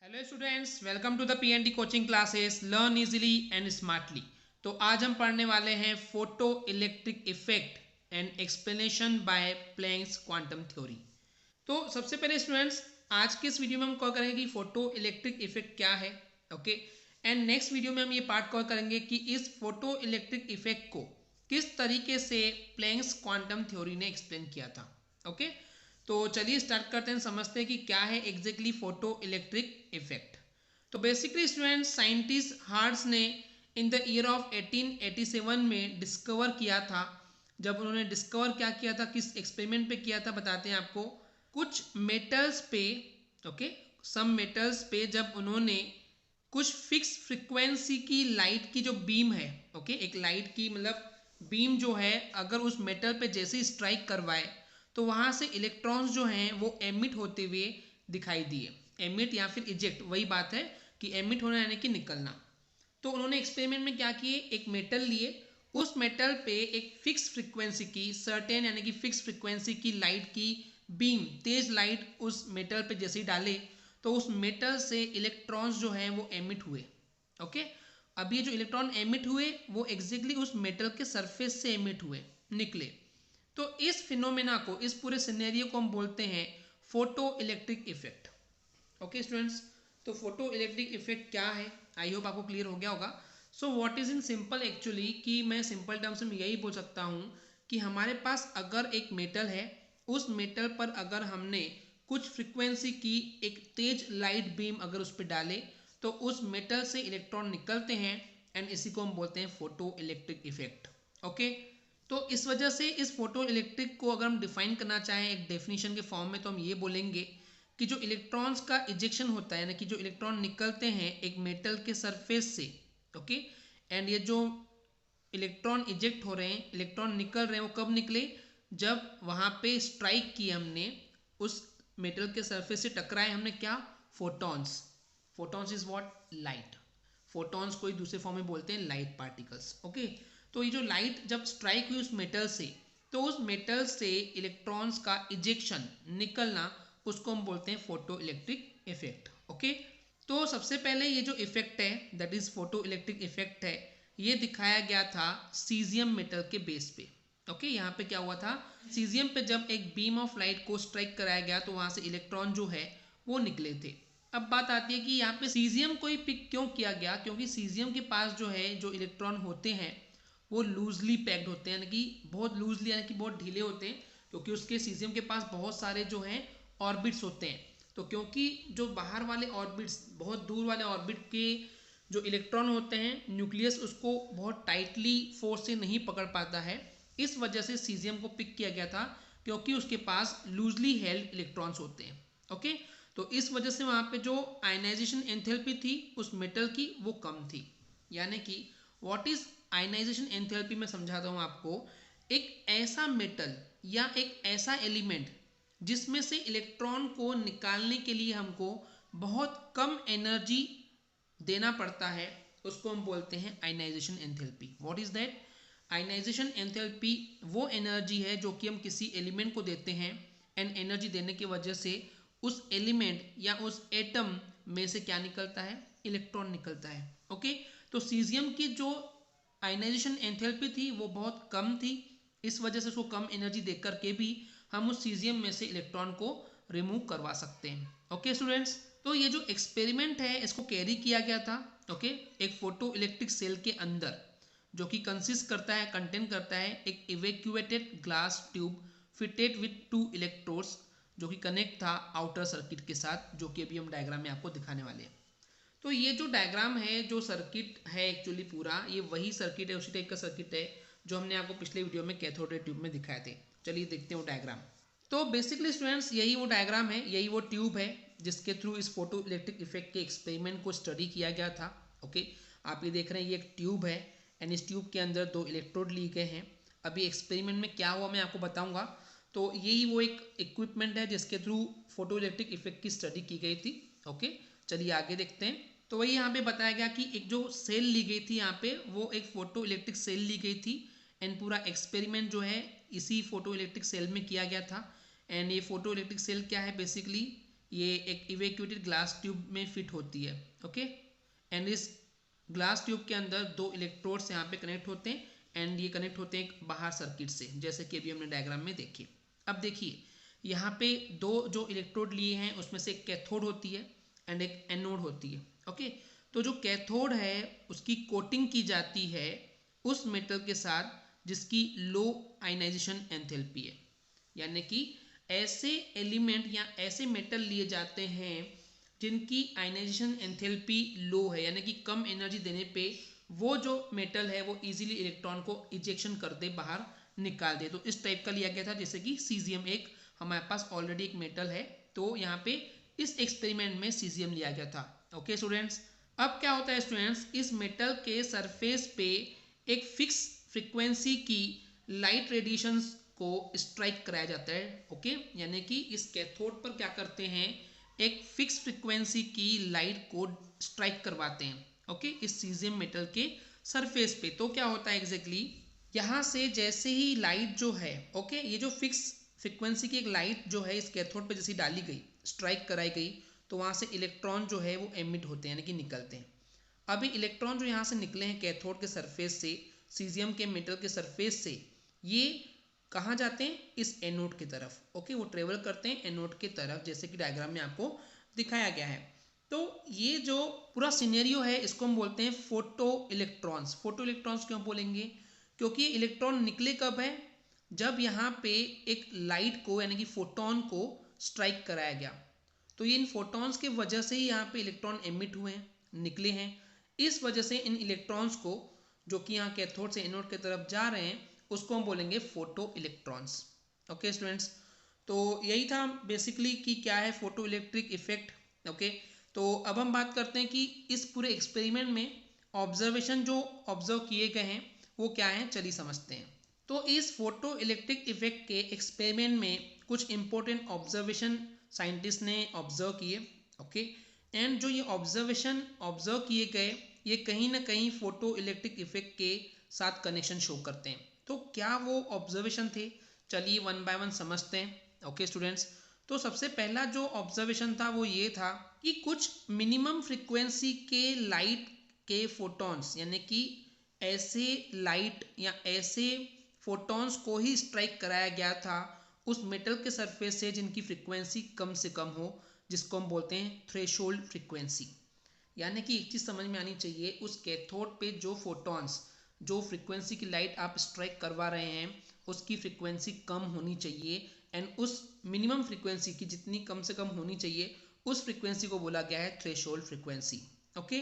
Hello students, welcome to the PND coaching classes learn easily and smartly. तो आज हम पढ़ने वाले हैं photo electric effect and explanation by Planck's quantum theory. तो सबसे पहले स्टूडेंट्स, आज के इस वीडियो में हम कवर करेंगे कि फोटो इलेक्ट्रिक इफेक्ट क्या है। ओके, एंड नेक्स्ट वीडियो में हम ये पार्ट कवर करेंगे कि इस फोटो इलेक्ट्रिक इफेक्ट को किस तरीके से प्लैंक्स क्वांटम थ्योरी ने एक्सप्लेन किया था। ओके, तो चलिए स्टार्ट करते हैं, समझते हैं कि क्या है एग्जैक्टली फोटो इलेक्ट्रिक इफेक्ट। तो बेसिकली स्टूडेंट्स, साइंटिस्ट हार्ट्स ने इन द ईयर ऑफ 1887 में डिस्कवर किया था। जब उन्होंने डिस्कवर क्या किया था, किस एक्सपेरिमेंट पे किया था, बताते हैं आपको। कुछ मेटल्स पे, ओके, सम मेटल्स पे जब उन्होंने कुछ फिक्स फ्रीक्वेंसी की लाइट की जो बीम है, ओके, एक लाइट की मतलब बीम जो है, अगर उस मेटल पे जैसे ही स्ट्राइक करवाए तो वहाँ से इलेक्ट्रॉन्स जो हैं वो एमिट होते हुए दिखाई दिए। एमिट या फिर इजेक्ट, वही बात है कि एमिट होना यानी कि निकलना। तो उन्होंने एक्सपेरिमेंट में क्या किए, एक मेटल लिए, उस मेटल पे एक फिक्स फ्रीक्वेंसी की, सर्टेन यानी कि फिक्स फ्रीक्वेंसी की लाइट की बीम, तेज लाइट उस मेटल पे जैसे ही डाले तो उस मेटल से इलेक्ट्रॉन्स जो हैं वो एमिट हुए। ओके, अब ये जो इलेक्ट्रॉन एमिट हुए वो एग्जैक्टली उस मेटल के सरफेस से एमिट हुए, निकले। तो इस फिनोमेना को, इस पूरे सिनेरियो को हम बोलते हैं photo electric effect. Okay students, तो फोटो इलेक्ट्रिक इफेक्ट क्या है, आई होप आपको क्लियर हो गया होगा। So what is in simple actually, कि मैं सिंपल टर्म्स में यही बोल सकता हूँ कि हमारे पास अगर एक मेटल है, उस मेटल पर अगर हमने कुछ फ्रीक्वेंसी की एक तेज लाइट बीम अगर उस पर डाले तो उस मेटल से इलेक्ट्रॉन निकलते हैं, एंड इसी को हम बोलते हैं फोटो इलेक्ट्रिक इफेक्ट। ओके, तो इस वजह से इस फोटो इलेक्ट्रिक को अगर हम डिफाइन करना चाहें एक डेफिनेशन के फॉर्म में, तो हम ये बोलेंगे कि जो इलेक्ट्रॉन्स का इजेक्शन होता है, यानी कि जो इलेक्ट्रॉन निकलते हैं एक मेटल के सरफेस से, ओके, एंड ये जो इलेक्ट्रॉन इजेक्ट हो रहे हैं, इलेक्ट्रॉन निकल रहे हैं, वो कब निकले, जब वहाँ पे स्ट्राइक की हमने, उस मेटल के सरफेस से टकराए हमने, क्या, photons. Photons is what, light. Photons को एक दूसरे फॉर्म में बोलते हैं लाइट पार्टिकल्स। ओके, तो ये जो लाइट जब स्ट्राइक हुई उस मेटल से, तो उस मेटल से इलेक्ट्रॉन्स का इजेक्शन, निकलना, उसको हम बोलते हैं फोटो इलेक्ट्रिक इफेक्ट। ओके, तो सबसे पहले ये जो इफेक्ट है, that is photo electric effect है, ये दिखाया गया था सीजियम मेटल के बेस पे। ओके, यहाँ पे क्या हुआ था, सीजियम पे जब एक बीम ऑफ लाइट को स्ट्राइक कराया गया तो वहाँ से इलेक्ट्रॉन जो है वो निकले थे। अब बात आती है कि यहाँ पे सीजियम को ही पिक क्यों किया गया, क्योंकि सीजियम के पास जो है, जो इलेक्ट्रॉन होते हैं वो लूजली पैक्ड होते हैं, यानी कि बहुत लूजली, यानी कि बहुत ढीले होते हैं, क्योंकि उसके सीजियम के पास बहुत सारे जो हैं ऑर्बिट्स होते हैं। तो क्योंकि जो बाहर वाले ऑर्बिट्स, बहुत दूर वाले ऑर्बिट के जो इलेक्ट्रॉन होते हैं, न्यूक्लियस उसको बहुत टाइटली फोर्स से नहीं पकड़ पाता है, इस वजह से सीजियम को पिक किया गया था, क्योंकि उसके पास लूजली हेल्ड इलेक्ट्रॉन्स होते हैं। ओके, तो इस वजह से वहाँ पे जो आयनाइजेशन एंथैल्पी थी उस मेटल की वो कम थी। यानी कि व्हाट इज आयनाइजेशन एंथैल्पी, मैं समझाता हूँ आपको। एक ऐसा मेटल या एक ऐसा एलिमेंट जिसमें से इलेक्ट्रॉन को निकालने के लिए हमको बहुत कम एनर्जी देना पड़ता है, उसको हम बोलते हैं ionisation enthalpy. What is that, ionisation enthalpy वो एनर्जी है जो कि हम किसी एलिमेंट को देते हैं, एंड एनर्जी देने की वजह से उस एलिमेंट या उस एटम में से क्या निकलता है, इलेक्ट्रॉन निकलता है। ओके, तो सीजियम की जो आयनाइजेशन एंथैल्पी थी वो बहुत कम थी, इस वजह से उसको कम एनर्जी देकर के भी हम उस सीजियम में से इलेक्ट्रॉन को रिमूव करवा सकते हैं। ओके स्टूडेंट्स, तो ये जो एक्सपेरिमेंट है इसको कैरी किया गया था, ओके, एक फोटो इलेक्ट्रिक सेल के अंदर, जो कि कंसिस्ट करता है, कंटेन करता है एक evacuated glass tube fitted with 2 electrodes, जो कि कनेक्ट था आउटर सर्किट के साथ, जो कि अभी हम डायग्राम में आपको दिखाने वाले हैं। तो ये जो डायग्राम है, जो सर्किट है एक्चुअली पूरा, ये वही सर्किट है, उसी टाइप का सर्किट है जो हमने आपको पिछले वीडियो में कैथोड रे ट्यूब में दिखाए थे। चलिए देखते हैं वो डायग्राम। तो बेसिकली स्टूडेंट्स, यही वो डायग्राम है, यही वो ट्यूब है जिसके थ्रू इस फोटो इलेक्ट्रिक इफेक्ट के एक्सपेरिमेंट को स्टडी किया गया था। ओके, आप ये देख रहे हैं, ये एक ट्यूब है, एंड इस ट्यूब के अंदर 2 इलेक्ट्रोड लिए गए हैं। अभी एक्सपेरिमेंट में क्या हुआ मैं आपको बताऊंगा। तो यही वो एक इक्विपमेंट है जिसके थ्रू फोटो इलेक्ट्रिक इफेक्ट की स्टडी की गई थी। ओके, चलिए आगे देखते हैं। तो वही यहाँ पे बताया गया कि एक जो सेल ली गई थी यहाँ पे, वो एक फोटो इलेक्ट्रिक सेल ली गई थी, एंड पूरा एक्सपेरिमेंट जो है इसी फोटो इलेक्ट्रिक सेल में किया गया था। एंड ये फोटो इलेक्ट्रिक सेल क्या है बेसिकली, ये एक इवैक्यूएटेड ग्लास ट्यूब में फिट होती है। ओके, एंड इस ग्लास ट्यूब के अंदर दो इलेक्ट्रोड्स यहाँ पे कनेक्ट होते हैं एंड ये कनेक्ट होते हैं एक बाहर सर्किट से, जैसे कि अभी हमने डायग्राम में देखी। अब देखिए यहाँ पे दो जो इलेक्ट्रोड लिए हैं उसमें से एक कैथोड होती है एंड एक एनोड होती है। ओके, तो जो कैथोड है उसकी कोटिंग की जाती है उस मेटल के साथ जिसकी लो आयनाइजेशन एंथैल्पी है, यानी कि ऐसे एलिमेंट या ऐसे मेटल लिए जाते हैं जिनकी आयनाइजेशन एंथैल्पी लो है, यानी कि कम एनर्जी देने पे वो जो मेटल है वो इजीली इलेक्ट्रॉन को इजेक्शन कर दे, बाहर निकाल दे। तो इस टाइप का लिया गया था, जैसे कि सीजियम एक हमारे पास ऑलरेडी एक मेटल है, तो यहाँ पे इस एक्सपेरिमेंट में सीजियम लिया गया था। ओके स्टूडेंट्स, अब क्या होता है स्टूडेंट्स, इस मेटल के सरफेस पे एक फिक्स फ्रीक्वेंसी की लाइट रेडिएशन को स्ट्राइक कराया जाता है। ओके, यानी कि इस कैथोड पर क्या करते हैं, एक फिक्स फ्रीक्वेंसी की लाइट को स्ट्राइक करवाते हैं। ओके, इस सीजियम मेटल के सरफेस पे। तो क्या होता है एग्जैक्टली, यहाँ से जैसे ही लाइट जो है, ओके, ये जो फिक्स फ्रीक्वेंसी की एक लाइट जो है इस कैथोड पे जैसे डाली गई, स्ट्राइक कराई गई, तो वहाँ से इलेक्ट्रॉन जो है वो एमिट होते हैं, यानी कि निकलते हैं। अभी इलेक्ट्रॉन जो यहाँ से निकले हैं कैथोड के सरफेस से, सीजियम के मेटल के सरफेस से, ये कहाँ जाते हैं, इस एनोड की तरफ। ओके, वो ट्रेवल करते हैं एनोड की तरफ, जैसे कि डायग्राम में आपको दिखाया गया है। तो ये जो पूरा सिनेरियो है इसको हम बोलते हैं फोटो इलेक्ट्रॉन्स। फोटो इलेक्ट्रॉन्स क्यों बोलेंगे, क्योंकि इलेक्ट्रॉन निकले कब है, जब यहाँ पे एक लाइट को यानी कि फोटोन को स्ट्राइक कराया गया। तो ये इन फोटॉन्स के वजह से ही यहाँ पे इलेक्ट्रॉन एमिट हुए हैं, निकले हैं। इस वजह से इन इलेक्ट्रॉन्स को जो कि यहाँ कैथोड से एनोड की तरफ जा रहे हैं उसको हम बोलेंगे फोटो इलेक्ट्रॉन्स। ओके स्टूडेंट्स, तो यही था बेसिकली कि क्या है फोटो इलेक्ट्रिक इफेक्ट। ओके, तो अब हम बात करते हैं कि इस पूरे एक्सपेरिमेंट में ऑब्जर्वेशन जो ऑब्जर्व किए गए हैं वो क्या हैं, चलिए समझते हैं। तो इस फोटो इलेक्ट्रिक इफेक्ट के एक्सपेरिमेंट में कुछ इंपॉर्टेंट ऑब्जर्वेशन साइंटिस्ट ने ऑब्जर्व किए। ओके, एंड जो ये ऑब्जर्वेशन ऑब्जर्व किए गए ये कहीं ना कहीं फोटो इलेक्ट्रिक इफेक्ट के साथ कनेक्शन शो करते हैं। तो क्या वो ऑब्जर्वेशन थे, चलिए वन बाय वन समझते हैं। ओके स्टूडेंट्स, तो सबसे पहला जो ऑब्जर्वेशन था वो ये था कि कुछ मिनिमम फ्रीक्वेंसी के लाइट के फोटॉन्स, यानी कि ऐसे लाइट या ऐसे फोटॉन्स को ही स्ट्राइक कराया गया था उस मेटल के सरफेस से जिनकी फ्रीक्वेंसी कम से कम हो, जिसको हम बोलते हैं थ्रेशोल्ड फ्रीक्वेंसी। यानी कि एक चीज़ समझ में आनी चाहिए, उस कैथोड पे जो फोटॉन्स, जो फ्रीक्वेंसी की लाइट आप स्ट्राइक करवा रहे हैं उसकी फ्रीक्वेंसी कम होनी चाहिए, एंड उस मिनिमम फ्रीक्वेंसी की जितनी कम से कम होनी चाहिए उस फ्रीक्वेंसी को बोला गया है थ्रेशोल्ड फ्रीक्वेंसी। ओके,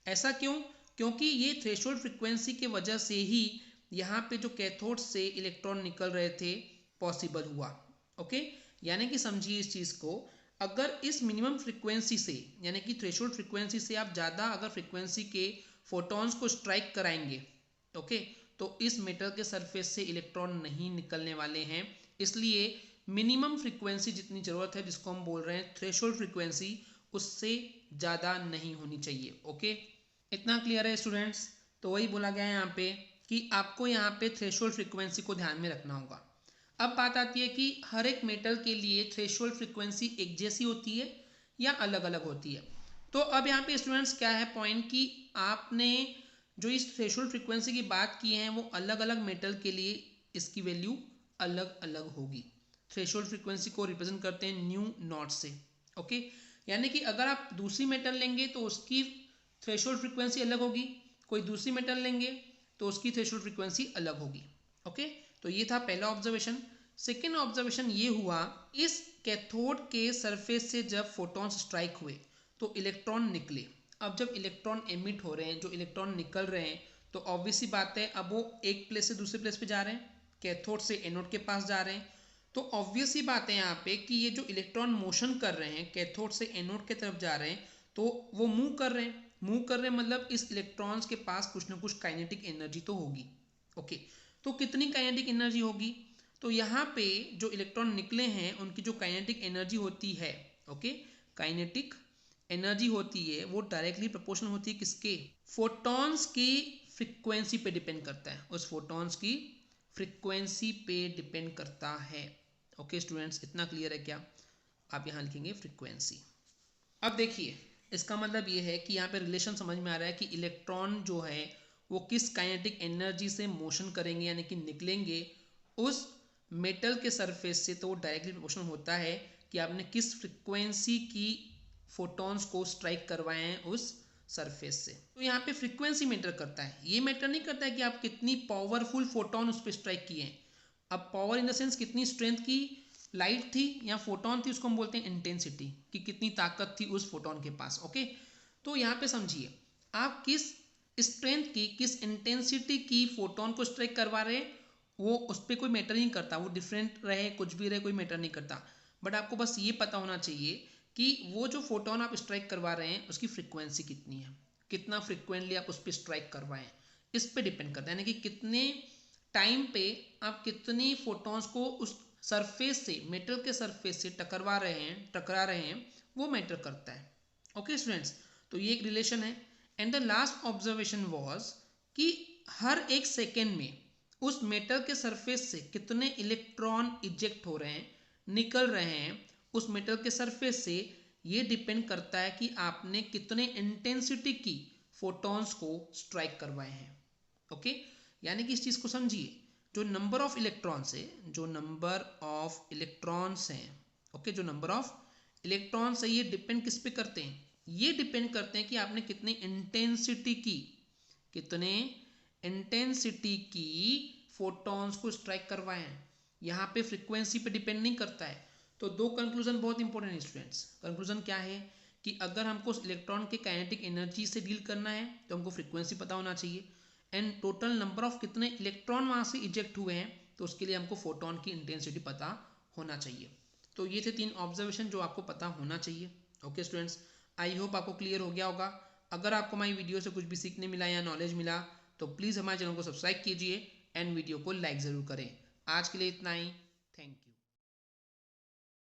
ऐसा क्यों, क्योंकि ये थ्रेशोल्ड फ्रीक्वेंसी के वजह से ही यहाँ पे जो कैथोड से इलेक्ट्रॉन निकल रहे थे पॉसिबल हुआ। ओके, यानी कि समझिए इस चीज़ को, अगर इस मिनिमम फ्रीक्वेंसी से यानी कि थ्रेशोल्ड फ्रीक्वेंसी से आप ज़्यादा अगर फ्रीक्वेंसी के फोटॉन्स को स्ट्राइक कराएंगे, ओके, तो इस मेटल के सरफेस से इलेक्ट्रॉन नहीं निकलने वाले हैं। इसलिए मिनिमम फ्रीक्वेंसी जितनी ज़रूरत है, जिसको हम बोल रहे हैं थ्रेशोल्ड फ्रीक्वेंसी, उससे ज़्यादा नहीं होनी चाहिए। ओके, इतना क्लियर है स्टूडेंट्स। तो वही बोला गया है यहाँ पे कि आपको यहाँ पे थ्रेशोल्ड फ्रीक्वेंसी को ध्यान में रखना होगा। अब बात आती है कि हर एक मेटल के लिए थ्रेशोल्ड फ्रीक्वेंसी एक जैसी होती है या अलग अलग होती है। तो अब यहाँ पे स्टूडेंट्स क्या है पॉइंट कि आपने जो इस थ्रेशोल्ड फ्रीक्वेंसी की बात की है वो अलग अलग मेटल के लिए इसकी वैल्यू अलग अलग होगी। थ्रेशोल्ड फ्रीक्वेंसी को रिप्रेजेंट करते हैं न्यू नॉट से। ओके, यानी कि अगर आप दूसरी मेटल लेंगे तो उसकी थ्रेशोल्ड फ्रीक्वेंसी अलग होगी, कोई दूसरी मेटल लेंगे तो उसकी थ्रेशोल्ड फ्रीक्वेंसी अलग होगी। ओके, तो ये था पहला ऑब्जर्वेशन। सेकेंड ऑब्जर्वेशन ये हुआ, इस कैथोड के सरफेस से जब फोटॉन्स स्ट्राइक हुए तो इलेक्ट्रॉन निकले। अब जब इलेक्ट्रॉन एमिट हो रहे हैं, जो इलेक्ट्रॉन निकल रहे हैं, तो ऑब्वियस सी बात है अब वो एक प्लेस से दूसरे प्लेस पे जा रहे हैं, कैथोड से एनोड के पास जा रहे हैं। तो ऑब्वियस सी बात है यहाँ पे कि ये जो इलेक्ट्रॉन मोशन कर रहे हैं, कैथोड से एनोड की तरफ जा रहे हैं, तो वो मूव कर रहे हैं। मूव कर रहे हैं मतलब इस इलेक्ट्रॉन्स के पास कुछ ना कुछ काइनेटिक एनर्जी तो होगी। ओके, तो कितनी काइनेटिक एनर्जी होगी, तो यहाँ पे जो इलेक्ट्रॉन निकले हैं उनकी जो काइनेटिक एनर्जी होती है, ओके, काइनेटिक एनर्जी होती है वो डायरेक्टली प्रोपोर्शनल होती है किसके, फोटॉन्स की फ्रीक्वेंसी पे डिपेंड करता है, उस फोटॉन्स की फ्रीक्वेंसी पे डिपेंड करता है। ओके स्टूडेंट्स, इतना क्लियर है क्या। आप यहाँ लिखेंगे फ्रीक्वेंसी। अब देखिए इसका मतलब ये है कि यहाँ पे रिलेशन समझ में आ रहा है कि इलेक्ट्रॉन जो है वो किस काइनेटिक एनर्जी से मोशन करेंगे यानी कि निकलेंगे उस मेटल के सरफेस से, तो वो डायरेक्टली प्रोपोर्शनल होता है कि आपने किस फ्रिक्वेंसी की फोटॉन्स को स्ट्राइक करवाए हैं उस सरफेस से। तो यहाँ पे फ्रीक्वेंसी मैटर करता है, ये मैटर नहीं करता है कि आप कितनी पावरफुल फोटोन उस पर स्ट्राइक किए हैं। अब पावर इन द सेंस कितनी स्ट्रेंथ की लाइट थी या फोटोन थी, उसको हम बोलते हैं इंटेंसिटी, कि कितनी ताकत थी उस फोटोन के पास। ओके, तो यहाँ पे समझिए आप किस स्ट्रेंथ की, किस इंटेंसिटी की फोटोन को स्ट्राइक करवा रहे हैं, वो उस पर कोई मैटर नहीं करता, वो डिफरेंट रहे कुछ भी रहे कोई मैटर नहीं करता। बट आपको बस ये पता होना चाहिए कि वो जो फोटोन आप स्ट्राइक करवा रहे हैं उसकी फ्रीक्वेंसी कितनी है, कितना फ्रिक्वेंटली आप उस पर स्ट्राइक करवाएं, इस पे डिपेंड करता है। यानी कि कितने टाइम पे आप कितनी फोटॉन्स को उस सरफेस से, मेटल के सरफेस से टकरा रहे हैं, वो मैटर करता है। ओके स्टूडेंट्स, तो ये एक रिलेशन है। And the last observation was कि हर एक सेकेंड में उस मेटल के सरफेस से कितने इलेक्ट्रॉन इजेक्ट हो रहे हैं, निकल रहे हैं उस मेटल के सरफेस से, ये डिपेंड करता है कि आपने कितने इंटेंसिटी की फोटॉन्स को स्ट्राइक करवाए हैं। ओके, यानी कि इस चीज़ को समझिए, जो नंबर ऑफ इलेक्ट्रॉन्स है, जो नंबर ऑफ इलेक्ट्रॉन्स हैं, ओके, जो नंबर ऑफ इलेक्ट्रॉन्स है ये डिपेंड किस पे करते हैं, ये डिपेंड करते हैं कि आपने कितनी इंटेंसिटी की, कितने इंटेंसिटी की फोटॉन्स को स्ट्राइक करवाए हैं। यहाँ पे फ्रीक्वेंसी पे डिपेंड नहीं करता है। तो दो कंक्लूजन बहुत इंपॉर्टेंट है स्टूडेंट्स। कंक्लूजन क्या है कि अगर हमको उस इलेक्ट्रॉन के काइनेटिक एनर्जी से डील करना है तो हमको फ्रीक्वेंसी पता होना चाहिए, एंड टोटल नंबर ऑफ कितने इलेक्ट्रॉन वहाँ से इजेक्ट हुए हैं तो उसके लिए हमको फोटोन की इंटेंसिटी पता होना चाहिए। तो ये थे 3 ऑब्जर्वेशन जो आपको पता होना चाहिए। ओके स्टूडेंट्स, आई होप आपको क्लियर हो गया होगा। अगर आपको हमारी वीडियो से कुछ भी सीखने मिला या नॉलेज मिला तो प्लीज़ हमारे चैनल को सब्सक्राइब कीजिए एंड वीडियो को लाइक ज़रूर करें। आज के लिए इतना ही, थैंक यू।